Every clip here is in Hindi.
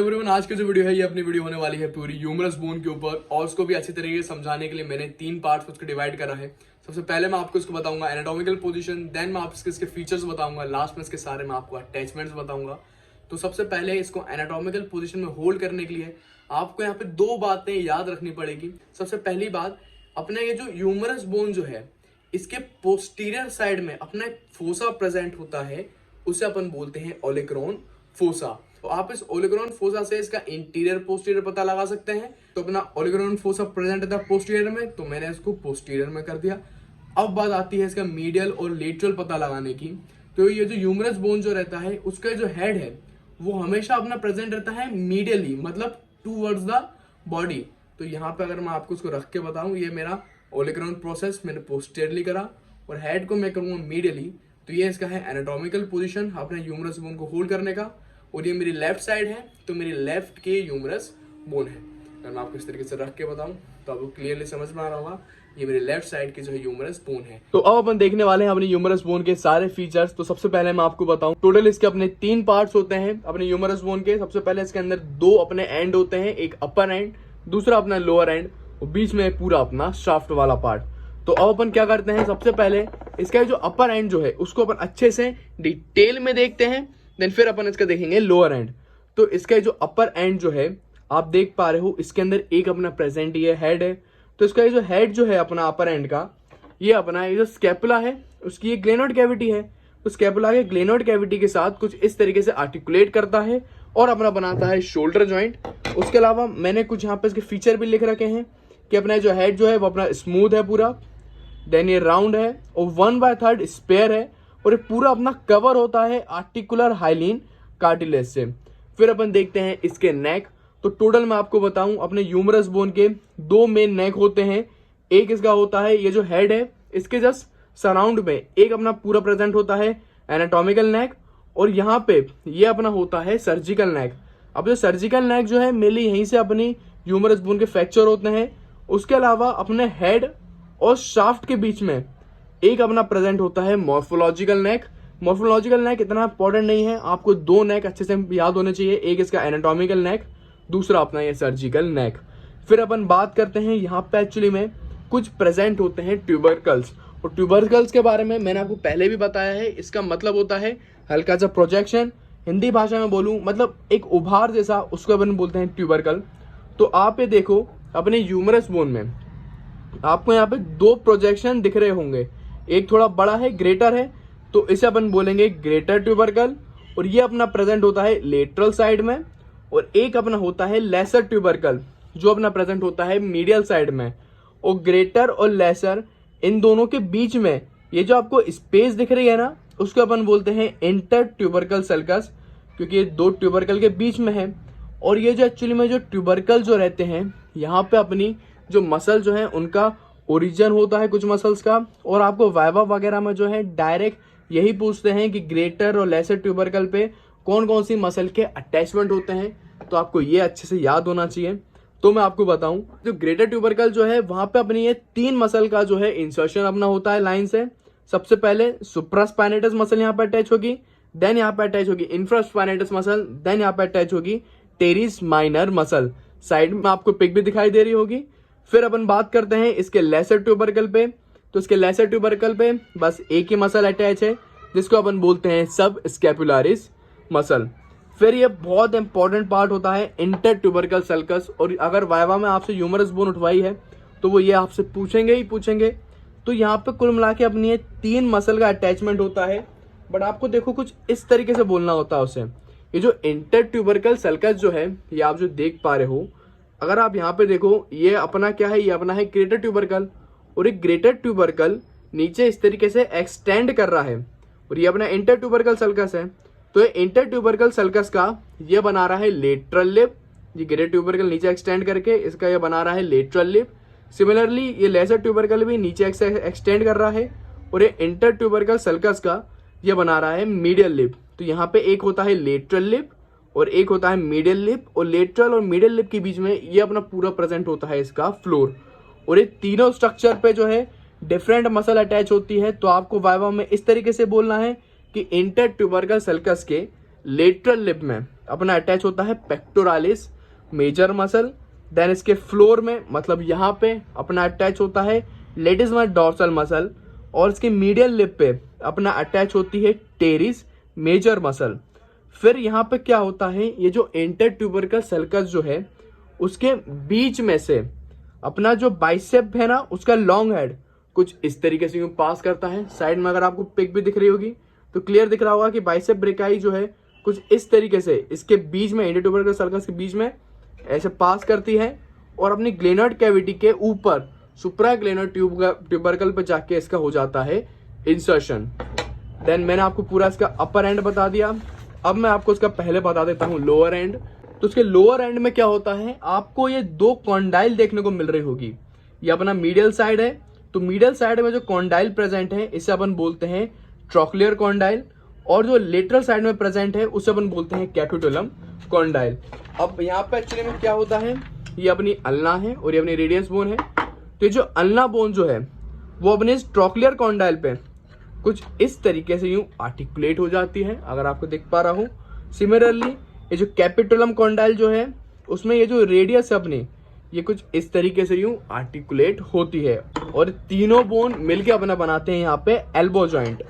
एवरीवन, आज की जो वीडियो है ये अपनी वीडियो होने वाली है पूरी ह्यूमरस बोन के ऊपर और उसको भी अच्छी तरीके से समझाने के लिए मैंने 3 पार्ट्स उसको डिवाइड करा है। सबसे पहले मैं आपको इसको बताऊंगा एनाटॉमिकल पोजीशन, देन मैं आपको इसके फीचर्स बताऊंगा, लास्ट में इसके सारे मैं आपको अटैचमेंट्स बताऊंगा। तो सबसे पहले इसको एनाटॉमिकल पोजीशन में होल्ड करने के लिए आपको यहाँ पे 2 बातें याद रखनी पड़ेगी। सबसे पहली बात, अपना ये जो ह्यूमरस बोन जो है इसके पोस्टीरियर साइड में अपना एक फोसा प्रेजेंट होता है, उसे अपन बोलते हैं ओलेक्रोन फोसा। तो आप इस ओलेक्रोन फोसा से इसका इंटीरियर पोस्टीरियर पता लगा सकते हैं। तो अपना ओलेक्रोन फोसा प्रेजेंट था पोस्टीरियर में, तो मैंने इसको पोस्टीरियर में कर दिया। अब बात आती है इसका मीडियल और लेटरल पता लगाने की। तो ये जो ह्यूमरस बोन जो रहता है उसका जो हेड है वो हमेशा अपना प्रेजेंट रहता है मीडियली, मतलब टूवर्ड्स द बॉडी। तो यहाँ पे अगर मैं आपको उसको रख के बताऊं, ये मेरा ओलेक्रोन प्रोसेस मैंने पोस्टीरियरली करा और हेड को मैं करूंगा मीडियली। तो ये इसका है एनाटॉमिकल पोजीशन अपने ह्यूमरस बोन को होल्ड करने का। और ये मेरी लेफ्ट साइड है, तो मेरी लेफ्ट के ह्यूमरस बोन है। अगर मैं आपको इस तरीके से रख के बताऊं तो आपको क्लियरली समझ में आ रहा होगा, ये मेरी लेफ्ट साइड की जो है ह्यूमरस बोन है। तो अब अपन देखने वाले हैं अपने ह्यूमरस बोन के सारे फीचर्स। तो सबसे पहले मैं आपको बताऊं, टोटल इसके अपने 3 पार्ट्स होते हैं अपने ह्यूमरस बोन के। सबसे पहले इसके अंदर 2 अपने एंड होते हैं, एक अपर एंड, दूसरा अपना लोअर एंड, और बीच में पूरा अपना शाफ्ट वाला पार्ट। तो अब अपन क्या करते हैं, सबसे पहले इसका जो अपर एंड जो है उसको अपन अच्छे से डिटेल में देखते हैं, देन फिर अपन इसका देखेंगे लोअर एंड। तो इसका जो अपर एंड जो है आप देख पा रहे हो, इसके अंदर एक अपना प्रेजेंट ये हेड है। तो इसका ये जो हेड जो है अपना अपर एंड का, ये अपना ये जो स्कैपुला है उसकी ये ग्लेनोड कैविटी है। तो स्कैपुला के ग्लेनोड कैविटी के साथ कुछ इस तरीके से आर्टिकुलेट करता है और अपना बनाता है शोल्डर जॉइंट। उसके अलावा मैंने कुछ यहाँ पे इसके फीचर भी लिख रखे हैं कि अपना जो हेड जो है वो अपना स्मूथ है पूरा, देन ये राउंड है और 1/3 स्पेयर है, और ये पूरा अपना कवर होता है आर्टिकुलर हाइलिन कार्टिलेज से। फिर अपन देखते हैं इसके नेक। तो टोटल मैं आपको बताऊं, अपने ह्यूमरस बोन के 2 मेन नेक होते हैं। एक इसका होता है ये जो हेड है इसके जस्ट सराउंड में एक अपना पूरा प्रेजेंट होता है एनाटॉमिकल नेक, और यहाँ पे ये अपना होता है सर्जिकल नेक। अब जो सर्जिकल नेक जो है मेनली यहीं से अपनी ह्यूमरस बोन के फ्रैक्चर होते हैं। उसके अलावा अपने हेड और शाफ्ट के बीच में एक अपना प्रेजेंट होता है मॉर्फोलॉजिकल नेक। मॉर्फोलॉजिकल नेक इतना इंपॉर्टेंट नहीं है, आपको 2 नेक अच्छे से याद होने चाहिए, एक इसका एनाटॉमिकल नेक, दूसरा अपना ये सर्जिकल नेक। फिर अपन बात करते हैं यहाँ पे एक्चुअली में कुछ प्रेजेंट होते हैं ट्यूबरकल्स, और ट्यूबरकल्स के बारे में मैंने आपको पहले भी बताया है। इसका मतलब होता है हल्का सा प्रोजेक्शन, हिंदी भाषा में बोलूं मतलब एक उभार जैसा, उसको अपन बोलते हैं ट्यूबरकल। तो आप ये देखो अपने ह्यूमरस बोन में आपको यहाँ पे 2 प्रोजेक्शन दिख रहे होंगे, एक थोड़ा बड़ा है, ग्रेटर है, तो इसे अपन बोलेंगे ग्रेटर ट्यूबरकल, और ये अपना प्रेजेंट होता है लेटरल साइड में, और एक अपना होता है लेसर ट्यूबरकल जो अपना प्रेजेंट होता है मीडियल साइड में। और ग्रेटर और लेसर इन दोनों के बीच में ये जो आपको स्पेस दिख रही है ना, उसको अपन बोलते हैं इंटर ट्यूबरकल सल्कस, क्योंकि ये 2 ट्यूबरकल के बीच में है। और ये जो एक्चुअली में जो ट्यूबरकल जो रहते हैं यहाँ पे अपनी जो मसल जो है उनका ओरिजिन होता है कुछ मसल्स का। और आपको वाइवा वगैरह में जो है डायरेक्ट यही पूछते हैं कि ग्रेटर और लेसर ट्यूबरकल पे कौन कौन सी मसल के अटैचमेंट होते हैं, तो आपको ये अच्छे से याद होना चाहिए। तो मैं आपको बताऊं, जो ग्रेटर ट्यूबरकल जो है वहां पे अपनी ये 3 मसल का जो है इंसर्शन अपना होता है लाइन से। सबसे पहले सुप्रास्पाइनेटस मसल यहाँ पे अटैच होगी, देन यहाँ पे अटैच होगी इंफ्रास्पाइनेटस मसल, देन यहाँ पे अटैच होगी टेरिस माइनर मसल। साइड में आपको पिक भी दिखाई दे रही होगी। फिर अपन बात करते हैं इसके लेसर ट्यूबरकल पे। तो इसके लेसर ट्यूबरकल पे बस एक ही मसल अटैच है जिसको अपन बोलते हैं सब स्कैपुलारिस मसल। फिर ये बहुत इंपॉर्टेंट पार्ट होता है इंटर ट्यूबरकल सल्कस, और अगर वाइवा में आपसे ह्यूमरस बोन उठवाई है तो वो ये आपसे पूछेंगे ही पूछेंगे। तो यहाँ पे कुल मिला के अपनी ये 3 मसल का अटैचमेंट होता है, बट आपको देखो कुछ इस तरीके से बोलना होता है उसे। ये जो इंटर ट्यूबरकल सल्कस जो है ये आप जो देख पा रहे हो, अगर आप यहाँ पे देखो ये अपना क्या है, ये अपना है ग्रेटर ट्यूबरकल, और एक ग्रेटर ट्यूबरकल नीचे इस तरीके से एक्सटेंड कर रहा है, और ये अपना इंटर ट्यूबरकल सल्कस है। तो ये इंटर ट्यूबरकल सल्कस का ये बना रहा है लेटरल लिप, ये ग्रेटर ट्यूबरकल नीचे एक्सटेंड करके इसका ये बना रहा है लेटरल लिप। सिमिलरली ये लेसर ट्यूबरकल भी नीचे एक्सटेंड कर रहा है, और ये इंटर ट्यूबरकल सल्कस का ये बना रहा है मीडियल लिप। तो यहाँ पे एक होता है लेटरल लिप और एक होता है मिडिल लिप, और लेटरल और मिडिल लिप के बीच में ये अपना पूरा प्रेजेंट होता है इसका फ्लोर। और ये तीनों स्ट्रक्चर पे जो है डिफरेंट मसल अटैच होती है। तो आपको वाइवा में इस तरीके से बोलना है कि इंटर ट्यूबरकल सल्कस के लेटरल लिप में अपना अटैच होता है पेक्टोरालिस मेजर मसल। देन इसके फ्लोर में मतलब यहाँ पे अपना अटैच होता है लेटिसिमस डॉर्सल मसल, और इसके मीडियल लिप पे अपना अटैच होती है टेरिस मेजर मसल। फिर यहाँ पे क्या होता है, ये जो इंटरट्यूबरकल सल्कस जो है उसके बीच में से अपना जो बाइसेप है ना उसका लॉन्ग हेड कुछ इस तरीके से यूं पास करता है। साइड में अगर आपको पिक भी दिख रही होगी तो क्लियर दिख रहा होगा कि बाइसेप ब्रेकाई जो है कुछ इस तरीके से इसके बीच में इंटरट्यूबरकल सल्कस के बीच में ऐसे पास करती है और अपनी ग्लेनोइड कैविटी के ऊपर सुप्रा ग्लेनोइड ट्यूबरकल पे जाके इसका हो जाता है इंसर्शन। देन मैंने आपको पूरा इसका अपर एंड बता दिया। अब मैं आपको इसका पहले बता देता हूँ लोअर एंड। तो इसके लोअर एंड में क्या होता है, आपको ये दो कॉन्डाइल देखने को मिल रही होगी। ये अपना मीडियल साइड है, तो मीडियल साइड में जो कॉन्डाइल प्रेजेंट है इसे अपन बोलते हैं ट्रोक्लियर कॉन्डाइल, और जो लेटरल साइड में प्रेजेंट है उसे अपन बोलते हैं कैपिटुलम कॉन्डाइल। अब यहाँ पे एक्चुअली में क्या होता है, ये अपनी अल्ना है और ये अपनी रेडियस बोन है। तो ये जो अल्ना बोन जो है वो अपने ट्रोक्लियर कॉन्डाइल पे कुछ इस तरीके से यूं आर्टिकुलेट हो जाती है, अगर आपको दिख पा रहा हूं। सिमिलरली ये जो कैपिटुलम कॉन्डाइल जो है उसमें ये जो रेडियस है अपनी ये कुछ इस तरीके से यूं आर्टिकुलेट होती है, और तीनों बोन मिलके अपना बनाते हैं यहाँ पे एल्बो जॉइंट।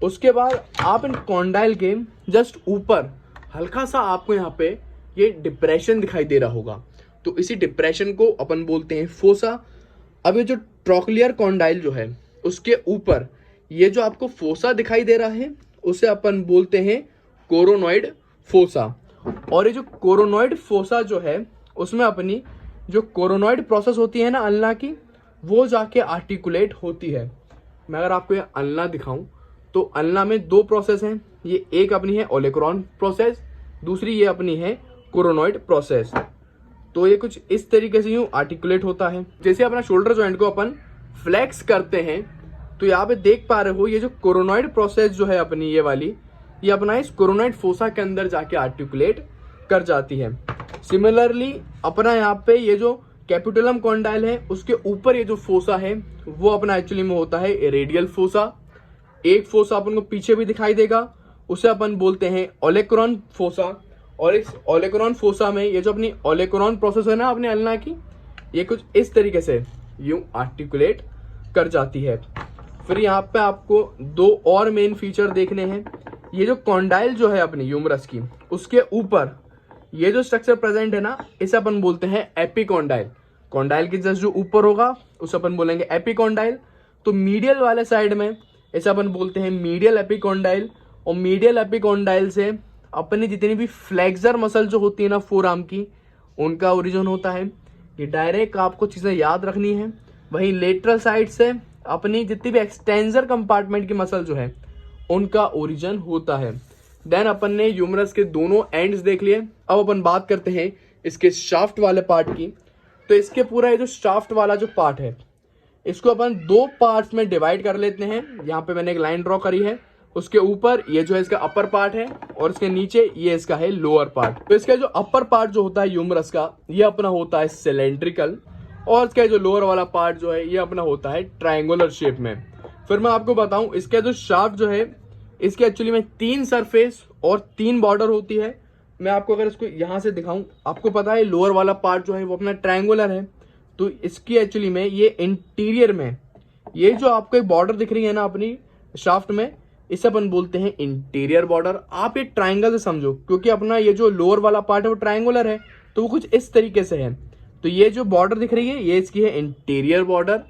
उसके बाद आप इन कॉन्डाइल के जस्ट ऊपर हल्का सा आपको यहाँ पे ये डिप्रेशन दिखाई दे रहा होगा, तो इसी डिप्रेशन को अपन बोलते हैं फोसा। अब ये जो ट्रोक्लियर कॉन्डाइल जो है उसके ऊपर ये जो आपको फोसा दिखाई दे रहा है उसे अपन बोलते हैं कोरोनॉइड फोसा। और ये जो कोरोनॉइड फोसा जो है उसमें अपनी जो कोरोनॉइड प्रोसेस होती है ना अल्ना की, वो जाके आर्टिकुलेट होती है। मैं अगर आपको ये अल्ना दिखाऊं तो अल्ना में दो प्रोसेस हैं, ये एक अपनी है ओलेक्रॉन प्रोसेस, दूसरी ये अपनी है कोरोनॉइड प्रोसेस। तो ये कुछ इस तरीके से यूं आर्टिकुलेट होता है। जैसे अपना शोल्डर जॉइंट को अपन फ्लेक्स करते हैं तो यहाँ पे देख पा रहे हो ये जो कोरोनॉइड प्रोसेस जो है अपनी ये वाली, ये अपना इस कोरोनॉइड फोसा के अंदर जाके आर्टिकुलेट कर जाती है। सिमिलरली अपना यहाँ पे ये जो कैपिटुलम कॉन्डाइल है उसके ऊपर ये जो फोसा है वो अपना एक्चुअली में होता है रेडियल फोसा। एक फोसा अपन को पीछे भी दिखाई देगा, उसे अपन बोलते हैं ओलेक्रॉन फोसा। और इस ओलेक्रॉन फोसा में ये जो अपनी ओलेक्रॉन प्रोसेस है ना अपने अल्ना की, ये कुछ इस तरीके से यूं आर्टिकुलेट कर जाती है। फिर यहाँ पे आपको दो और मेन फीचर देखने हैं। ये जो कॉन्डाइल जो है अपनी यूमरस की उसके ऊपर ये जो स्ट्रक्चर प्रेजेंट है ना इसे अपन बोलते हैं एपिकॉन्डाइल। कॉन्डाइल के जस्ट जो ऊपर होगा उसे अपन बोलेंगे एपिकॉन्डाइल। तो मीडियल वाले साइड में इसे अपन बोलते हैं मीडियल एपिकॉन्डाइल, और मीडियल एपिकॉन्डाइल से अपनी जितनी भी फ्लेक्सर मसल जो होती है ना फोर आर्म की, उनका ओरिजिन होता है। ये डायरेक्ट आपको चीजें याद रखनी है। वहीं लेटरल साइड से अपनी जितनी भी एक्सटेंसर कंपार्टमेंट की मसल जो है उनका ओरिजिन होता है। देन अपन ने यूमरस के दोनों एंड्स देख लिए। अब अपन बात करते हैं इसके शाफ्ट वाले पार्ट की। तो इसके पूरा ये जो शाफ्ट वाला जो पार्ट है इसको अपन दो पार्ट्स में डिवाइड कर लेते हैं। यहाँ पे मैंने एक लाइन ड्रॉ करी है, उसके ऊपर ये जो है इसका अपर पार्ट है और इसके नीचे ये इसका है लोअर पार्ट। तो इसका जो अपर पार्ट जो होता है यूमरस का ये अपना होता है सिलेंड्रिकल, और इसका जो लोअर वाला पार्ट जो है ये अपना होता है ट्रायंगुलर शेप में। फिर मैं आपको बताऊं इसका जो शाफ्ट जो है इसके एक्चुअली में 3 सरफेस और 3 बॉर्डर होती है। मैं आपको अगर इसको यहाँ से दिखाऊं, आपको पता है लोअर वाला पार्ट जो है वो अपना ट्रायंगुलर है, तो इसकी एक्चुअली में ये इंटीरियर में ये जो आपको एक बॉर्डर दिख रही है ना अपनी शाफ्ट में, इसे अपन बोलते हैं इंटीरियर बॉर्डर। आप ये ट्रायंगल से समझो, क्योंकि अपना ये जो लोअर वाला पार्ट है वो ट्रायंगुलर है, तो वो कुछ इस तरीके से है। तो ये जो बॉर्डर दिख रही है ये इसकी है इंटीरियर बॉर्डर।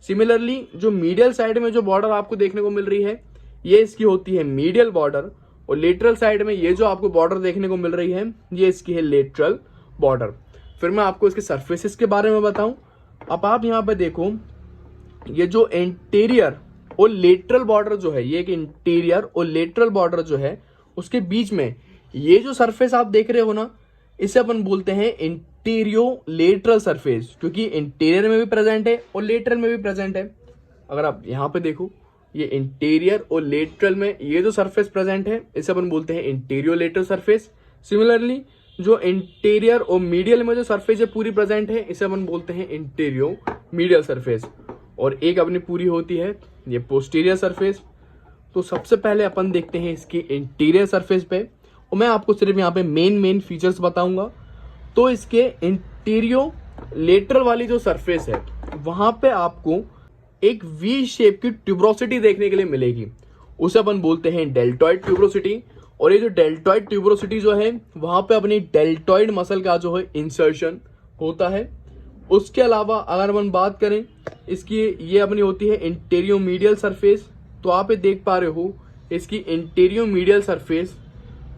सिमिलरली जो मीडियल साइड में जो बॉर्डर आपको देखने को मिल रही है ये इसकी होती है मीडियल बॉर्डर, और लेटरल साइड में ये जो आपको बॉर्डर देखने को मिल रही है ये इसकी है लेटरल बॉर्डर। फिर मैं आपको इसके सरफेसेस के बारे में बताऊं। अब आप यहाँ पे देखो ये जो इंटीरियर और लेटरल बॉर्डर जो है, ये एक इंटीरियर और लेटरल बॉर्डर जो है उसके बीच में ये जो सरफेस आप देख रहे हो ना इसे अपन बोलते हैं इंटीरियो लेटरल सरफेस, क्योंकि इंटीरियर में भी प्रेजेंट है और लेटरल में भी प्रेजेंट है। अगर आप यहाँ पे देखो ये इंटीरियर और लेटरल में ये जो सरफेस प्रेजेंट है इसे अपन बोलते हैं इंटीरियो लेटरल सरफेस। सिमिलरली जो इंटीरियर और मीडियल में जो सरफेस है पूरी प्रेजेंट है इसे अपन बोलते हैं इंटीरियो मीडियल सरफेस। और एक अपनी पूरी होती है ये पोस्टीरियर सरफेस। तो सबसे पहले अपन देखते हैं इसकी इंटीरियर सरफेस पे, और मैं आपको सिर्फ यहाँ पे मेन फीचर्स बताऊंगा। तो इसके इंटीरियो लेटरल वाली जो सरफेस है वहां पे आपको एक वी शेप की ट्यूबरोसिटी देखने के लिए मिलेगी, उसे अपन बोलते हैं डेल्टॉइड ट्यूबरोसिटी। और ये जो डेल्टॉइड ट्यूबरोसिटी जो है वहां पे अपनी डेल्टॉइड मसल का जो है इंसर्शन होता है। उसके अलावा अगर अपन बात करें इसकी, ये अपनी होती है इंटीरियो मीडियल सरफेस। तो आप ये देख पा रहे हो इसकी इंटीरियो मीडियल सरफेस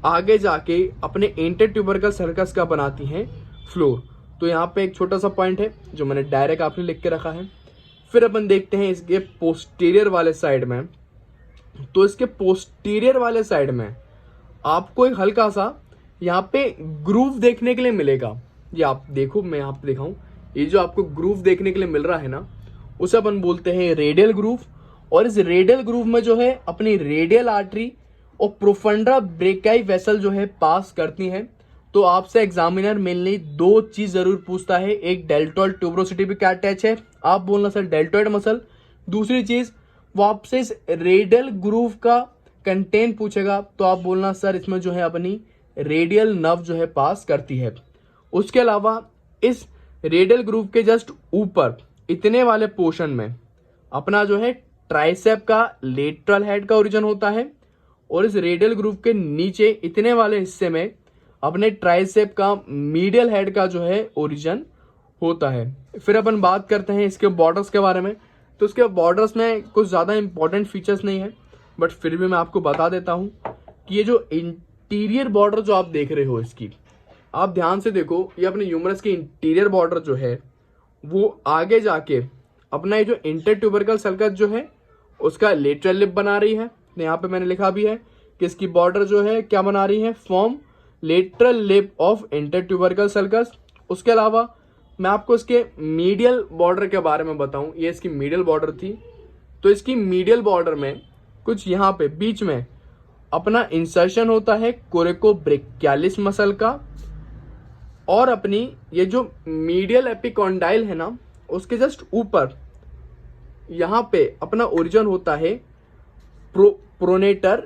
आगे जाके अपने इंटरट्यूबरकल सर्कस का बनाती है फ्लोर। तो यहाँ पे एक छोटा सा पॉइंट है जो मैंने डायरेक्ट आपने लिख के रखा है। फिर अपन देखते हैं इसके पोस्टीरियर वाले साइड में। तो इसके पोस्टीरियर वाले साइड में आपको एक हल्का सा यहाँ पे ग्रूव देखने के लिए मिलेगा। ये आप देखो, मैं यहाँ पे दिखाऊं, ये जो आपको ग्रूव देखने के लिए मिल रहा है ना, उसे अपन बोलते हैं रेडियल ग्रूव। और इस रेडियल ग्रूव में जो है अपनी रेडियल आर्टरी और प्रोफंडा ब्रेकाई वेसल जो है पास करती हैं। तो आपसे एग्जामिनर मेनली दो चीज जरूर पूछता है, एक डेल्टॉइड ट्यूबरोसिटी पे क्या अटैच है, आप बोलना सर डेल्टॉइड मसल। दूसरी चीज वो आपसे इस रेडियल ग्रूव का कंटेंट पूछेगा, तो आप बोलना सर इसमें जो है अपनी रेडियल नर्व जो है पास करती है। उसके अलावा इस रेडियल ग्रूव के जस्ट ऊपर इतने वाले पोर्शन में अपना जो है ट्राइसेप का लेटरल हेड का ओरिजिन होता है। और इस रेडियल ग्रूव के नीचे इतने वाले हिस्से में अपने ट्राइसेप का मीडियल हेड का जो है ओरिजिन होता है। फिर अपन बात करते हैं इसके बॉर्डर्स के बारे में। तो इसके बॉर्डर्स में कुछ ज़्यादा इंपॉर्टेंट फीचर्स नहीं है, बट फिर भी मैं आपको बता देता हूँ कि ये जो इंटीरियर बॉर्डर जो आप देख रहे हो इसकी, आप ध्यान से देखो, ये अपने ह्यूमरस की इंटीरियर बॉर्डर जो है वो आगे जाके अपना ये जो इंटरट्यूबरकल सर्कस जो है उसका लेटरल लिप बना रही है। यहाँ पे मैंने लिखा भी है कि इसकी बॉर्डर जो है क्या बना रही है, form lateral lip of intertubercular sulcus. उसके अलावा मैं आपको इसके मीडियल बॉर्डर के बारे में बताऊं, ये इसकी मीडियल बॉर्डर थी। तो इसकी मीडियल बॉर्डर में कुछ यहाँ पे बीच में अपना इंसर्शन होता है कोरेकोब्रेकियालिस मसल का। और अपनी ये जो मीडियल एपिकॉन्डाइल है ना, उसके जस्ट ऊपर यहाँ पे अपना ओरिजिन होता है प्रोनेटर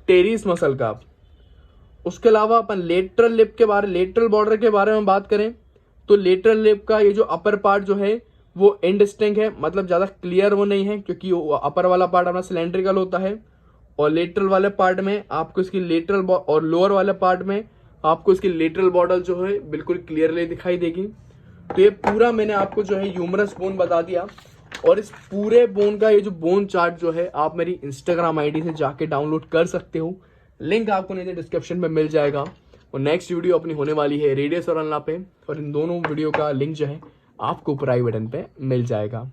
टेरिस मसल का। उसके अलावा अपन लेटरल लिप के बारे, लेटरल बॉर्डर के बारे में बात करें तो लेटरल लिप का ये जो अपर पार्ट जो है वो इनडिस्टिंक्ट है, मतलब ज़्यादा क्लियर वो नहीं है, क्योंकि अपर वाला पार्ट अपना सिलेंड्रिकल होता है और लेटरल वाले पार्ट में आपको इसकी लेटरल और लोअर वाले पार्ट में आपको इसकी लेटरल बॉर्डर जो है बिल्कुल क्लियरली दिखाई देगी। तो ये पूरा मैंने आपको जो है ह्यूमरस बोन बता दिया। और इस पूरे बोन का ये जो बोन चार्ट जो है आप मेरी इंस्टाग्राम आईडी से जाके डाउनलोड कर सकते हो, लिंक आपको नीचे डिस्क्रिप्शन में मिल जाएगा। और नेक्स्ट वीडियो अपनी होने वाली है रेडियस और अल्ना पे, और इन दोनों वीडियो का लिंक जो है आपको ऊपर आई बटन पे मिल जाएगा।